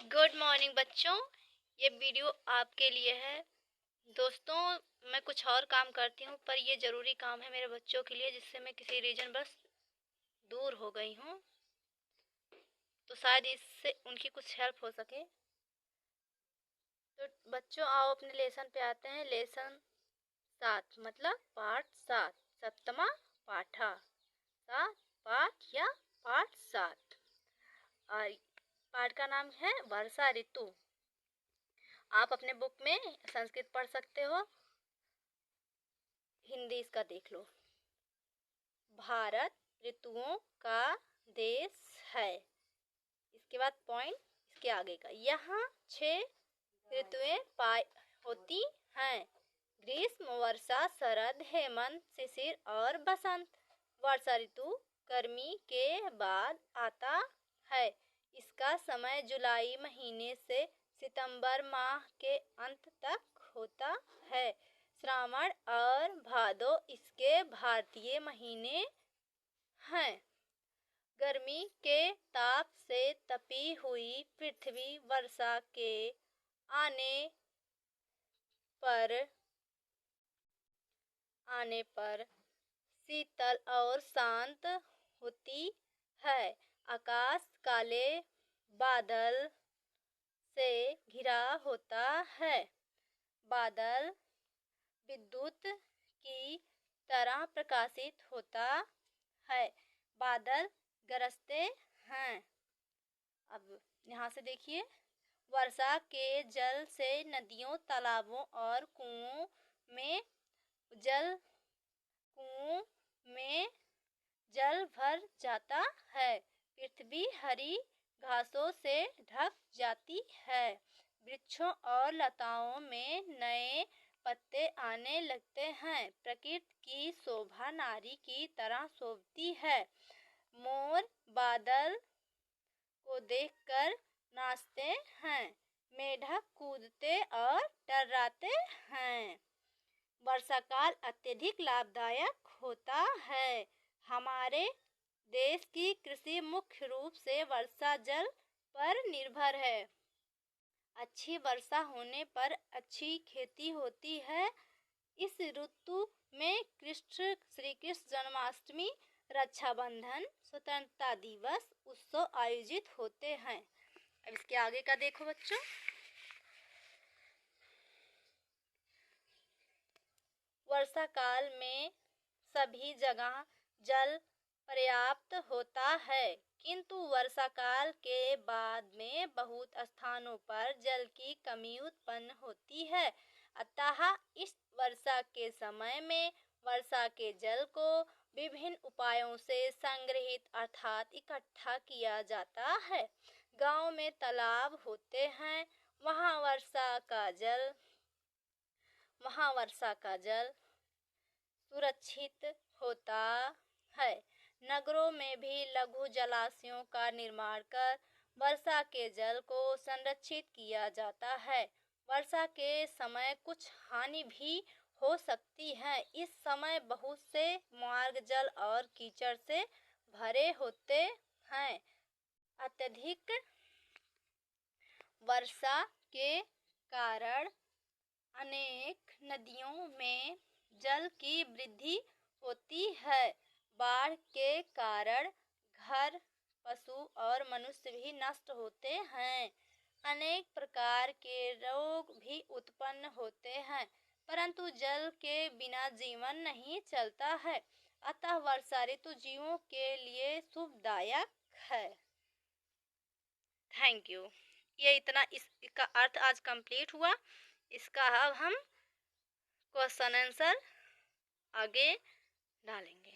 Good morning बच्चों। ये video आपके लिए है। दोस्तों, मैं कुछ और काम करती हूँ पर ये ज़रूरी काम है मेरे बच्चों के लिए, जिससे मैं किसी रीजन बस दूर हो गई हूँ, तो शायद इससे उनकी कुछ हेल्प हो सके। तो बच्चों, आओ अपने लेसन पे आते हैं। लेसन 7 मतलब पाठ 7, सप्तमा पाठा, 7 पाठ या पाठ 7। और पाठ का नाम है वर्षा ऋतु। आप अपने बुक में संस्कृत पढ़ सकते हो, हिंदी इसका देख लो। भारत ऋतुओं का देश है। इसके बाद पॉइंट इसके आगे का, यहाँ 6 ऋतुएं होती हैं: ग्रीष्म, वर्षा, शरद, हेमंत, शिशिर और बसंत। वर्षा ऋतु गर्मी के बाद आता है। इसका समय जुलाई महीने से सितंबर माह के अंत तक होता है। श्रावण और भादो इसके भारतीय महीने हैं। गर्मी के ताप से तपी हुई पृथ्वी वर्षा के आने पर शीतल और शांत होती है। आकाश काले बादल से घिरा होता है। बादल विद्युत की तरह प्रकाशित होता है। बादल गरजते हैं। अब यहाँ से देखिए, वर्षा के जल से नदियों, तालाबों और कुओं में जल भर जाता है। पृथ्वी हरी घासों से ढक जाती है। वृक्षों और लताओं में नए पत्ते आने लगते हैं। प्रकृति की शोभा नारी की तरह शोभती है। मोर बादल को देखकर नाचते हैं। मेढक कूदते और टर्राते हैं। वर्षा काल अत्यधिक लाभदायक होता है। हमारे देश की कृषि मुख्य रूप से वर्षा जल पर निर्भर है। अच्छी वर्षा होने पर अच्छी खेती होती है। इस ऋतु में श्री कृष्ण जन्माष्टमी, रक्षाबंधन, स्वतंत्रता दिवस उत्सव आयोजित होते हैं। अब इसके आगे का देखो बच्चों। वर्षा काल में सभी जगह जल पर्याप्त होता है, किंतु वर्षा काल के बाद में बहुत स्थानों पर जल की कमी उत्पन्न होती है। अतः इस वर्षा के समय में वर्षा के जल को विभिन्न उपायों से संग्रहित अर्थात इकट्ठा किया जाता है। गांव में तालाब होते हैं, वहां वर्षा का जल सुरक्षित होता है। नगरों में भी लघु जलाशयों का निर्माण कर वर्षा के जल को संरक्षित किया जाता है। वर्षा के समय कुछ हानि भी हो सकती है। इस समय बहुत से मार्ग जल और कीचड़ से भरे होते हैं। अत्यधिक वर्षा के कारण अनेक नदियों में जल की वृद्धि होती है। बाढ़ के कारण घर, पशु और मनुष्य भी नष्ट होते हैं। अनेक प्रकार के रोग भी उत्पन्न होते हैं, परंतु जल के बिना जीवन नहीं चलता है। अतः वर्षा ऋतु जीवों के लिए शुभदायक है। Thank you. ये इतना इसका अर्थ आज कंप्लीट हुआ। इसका अब हम क्वेश्चन आंसर आगे डालेंगे।